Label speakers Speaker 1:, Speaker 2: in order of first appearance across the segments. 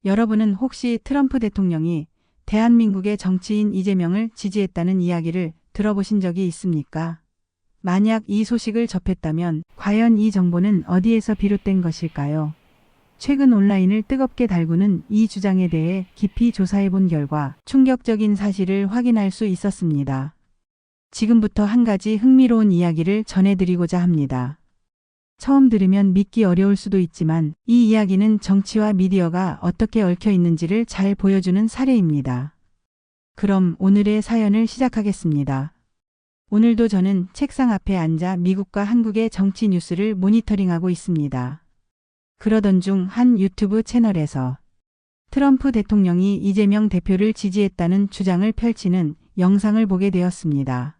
Speaker 1: 여러분은 혹시 트럼프 대통령이 대한민국의 정치인 이재명을 지지했다는 이야기를 들어보신 적이 있습니까? 만약 이 소식을 접했다면 과연 이 정보는 어디에서 비롯된 것일까요? 최근 온라인을 뜨겁게 달구는 이 주장에 대해 깊이 조사해 본 결과 충격적인 사실을 확인할 수 있었습니다. 지금부터 한 가지 흥미로운 이야기를 전해드리고자 합니다. 처음 들으면 믿기 어려울 수도 있지만 이 이야기는 정치와 미디어가 어떻게 얽혀 있는지를 잘 보여주는 사례입니다. 그럼 오늘의 사연을 시작하겠습니다. 오늘도 저는 책상 앞에 앉아 미국과 한국의 정치 뉴스를 모니터링하고 있습니다. 그러던 중 한 유튜브 채널에서 트럼프 대통령이 이재명 대표를 지지했다는 주장을 펼치는 영상을 보게 되었습니다.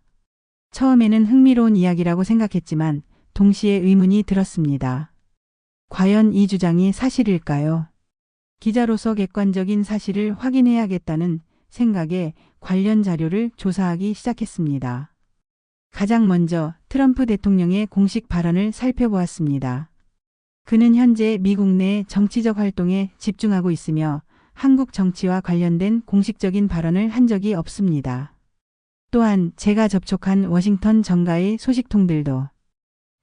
Speaker 1: 처음에는 흥미로운 이야기라고 생각했지만 동시에 의문이 들었습니다. 과연 이 주장이 사실일까요? 기자로서 객관적인 사실을 확인해야겠다는 생각에 관련 자료를 조사하기 시작했습니다. 가장 먼저 트럼프 대통령의 공식 발언을 살펴보았습니다. 그는 현재 미국 내 정치적 활동에 집중하고 있으며 한국 정치와 관련된 공식적인 발언을 한 적이 없습니다. 또한 제가 접촉한 워싱턴 정가의 소식통들도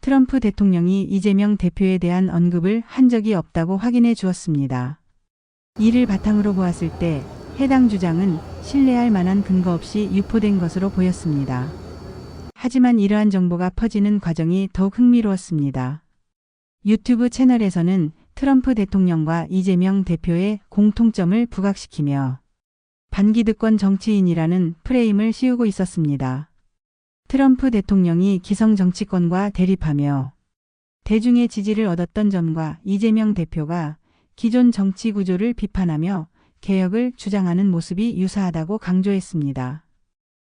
Speaker 1: 트럼프 대통령이 이재명 대표에 대한 언급을 한 적이 없다고 확인해 주었습니다. 이를 바탕으로 보았을 때 해당 주장은 신뢰할 만한 근거 없이 유포된 것으로 보였습니다. 하지만 이러한 정보가 퍼지는 과정이 더욱 흥미로웠습니다. 유튜브 채널에서는 트럼프 대통령과 이재명 대표의 공통점을 부각시키며 반기득권 정치인이라는 프레임을 씌우고 있었습니다. 트럼프 대통령이 기성 정치권과 대립하며 대중의 지지를 얻었던 점과 이재명 대표가 기존 정치 구조를 비판하며 개혁을 주장하는 모습이 유사하다고 강조했습니다.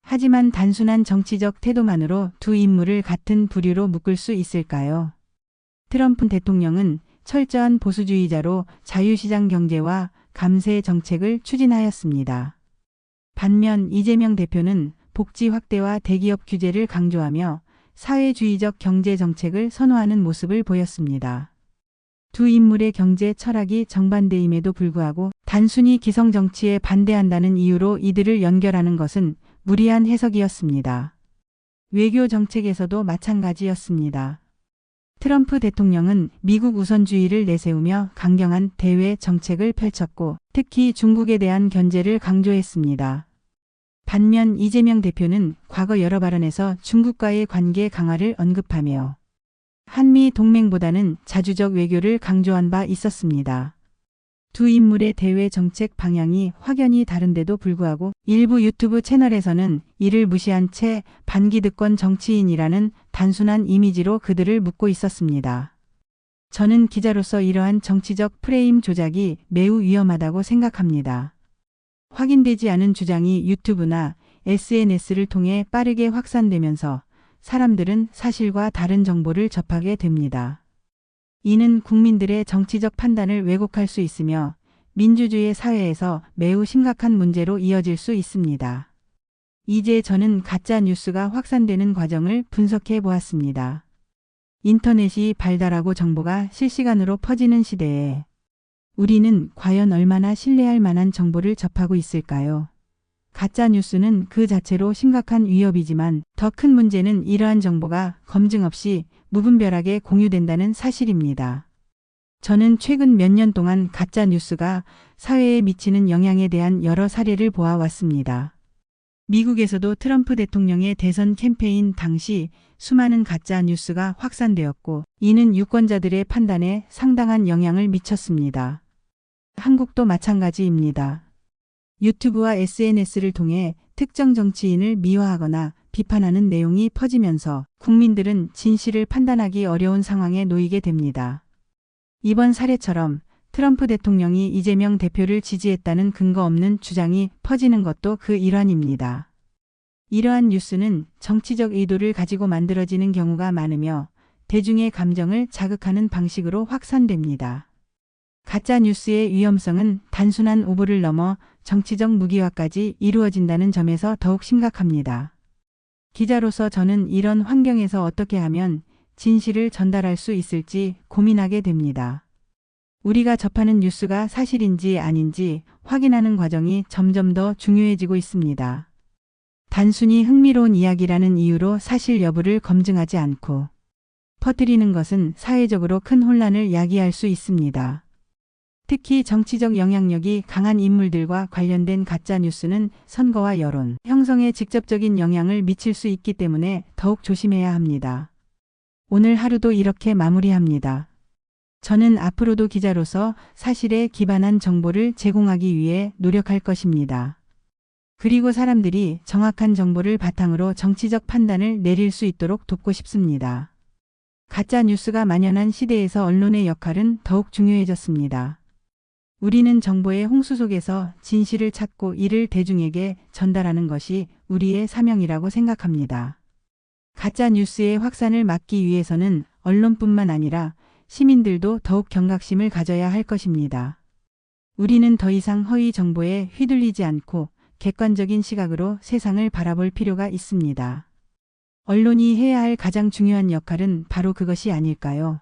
Speaker 1: 하지만 단순한 정치적 태도만으로 두 인물을 같은 부류로 묶을 수 있을까요? 트럼프 대통령은 철저한 보수주의자로 자유시장 경제와 감세 정책을 추진하였습니다. 반면 이재명 대표는 복지 확대와 대기업 규제를 강조하며 사회주의적 경제 정책을 선호하는 모습을 보였습니다. 두 인물의 경제 철학이 정반대임에도 불구하고 단순히 기성 정치에 반대한다는 이유로 이들을 연결하는 것은 무리한 해석이었습니다. 외교 정책에서도 마찬가지였습니다. 트럼프 대통령은 미국 우선주의를 내세우며 강경한 대외 정책을 펼쳤고 특히 중국에 대한 견제를 강조했습니다. 반면 이재명 대표는 과거 여러 발언에서 중국과의 관계 강화를 언급하며 한미 동맹보다는 자주적 외교를 강조한 바 있었습니다. 두 인물의 대외 정책 방향이 확연히 다른데도 불구하고 일부 유튜브 채널에서는 이를 무시한 채 반기득권 정치인이라는 단순한 이미지로 그들을 묶고 있었습니다. 저는 기자로서 이러한 정치적 프레임 조작이 매우 위험하다고 생각합니다. 확인되지 않은 주장이 유튜브나 SNS를 통해 빠르게 확산되면서 사람들은 사실과 다른 정보를 접하게 됩니다. 이는 국민들의 정치적 판단을 왜곡할 수 있으며 민주주의 사회에서 매우 심각한 문제로 이어질 수 있습니다. 이제 저는 가짜 뉴스가 확산되는 과정을 분석해 보았습니다. 인터넷이 발달하고 정보가 실시간으로 퍼지는 시대에 우리는 과연 얼마나 신뢰할 만한 정보를 접하고 있을까요? 가짜 뉴스는 그 자체로 심각한 위협이지만 더 큰 문제는 이러한 정보가 검증 없이 무분별하게 공유된다는 사실입니다. 저는 최근 몇 년 동안 가짜 뉴스가 사회에 미치는 영향에 대한 여러 사례를 보아왔습니다. 미국에서도 트럼프 대통령의 대선 캠페인 당시 수많은 가짜 뉴스가 확산되었고 이는 유권자들의 판단에 상당한 영향을 미쳤습니다. 한국도 마찬가지입니다. 유튜브와 SNS를 통해 특정 정치인을 미화하거나 비판하는 내용이 퍼지면서 국민들은 진실을 판단하기 어려운 상황에 놓이게 됩니다. 이번 사례처럼 트럼프 대통령이 이재명 대표를 지지했다는 근거 없는 주장이 퍼지는 것도 그 일환입니다. 이러한 뉴스는 정치적 의도를 가지고 만들어지는 경우가 많으며 대중의 감정을 자극하는 방식으로 확산됩니다. 가짜 뉴스의 위험성은 단순한 오보를 넘어 정치적 무기화까지 이루어진다는 점에서 더욱 심각합니다. 기자로서 저는 이런 환경에서 어떻게 하면 진실을 전달할 수 있을지 고민하게 됩니다. 우리가 접하는 뉴스가 사실인지 아닌지 확인하는 과정이 점점 더 중요해지고 있습니다. 단순히 흥미로운 이야기라는 이유로 사실 여부를 검증하지 않고 퍼뜨리는 것은 사회적으로 큰 혼란을 야기할 수 있습니다. 특히 정치적 영향력이 강한 인물들과 관련된 가짜 뉴스는 선거와 여론 형성에 직접적인 영향을 미칠 수 있기 때문에 더욱 조심해야 합니다. 오늘 하루도 이렇게 마무리합니다. 저는 앞으로도 기자로서 사실에 기반한 정보를 제공하기 위해 노력할 것입니다. 그리고 사람들이 정확한 정보를 바탕으로 정치적 판단을 내릴 수 있도록 돕고 싶습니다. 가짜 뉴스가 만연한 시대에서 언론의 역할은 더욱 중요해졌습니다. 우리는 정보의 홍수 속에서 진실을 찾고 이를 대중에게 전달하는 것이 우리의 사명이라고 생각합니다. 가짜 뉴스의 확산을 막기 위해서는 언론뿐만 아니라 시민들도 더욱 경각심을 가져야 할 것입니다. 우리는 더 이상 허위 정보에 휘둘리지 않고 객관적인 시각으로 세상을 바라볼 필요가 있습니다. 언론이 해야 할 가장 중요한 역할은 바로 그것이 아닐까요?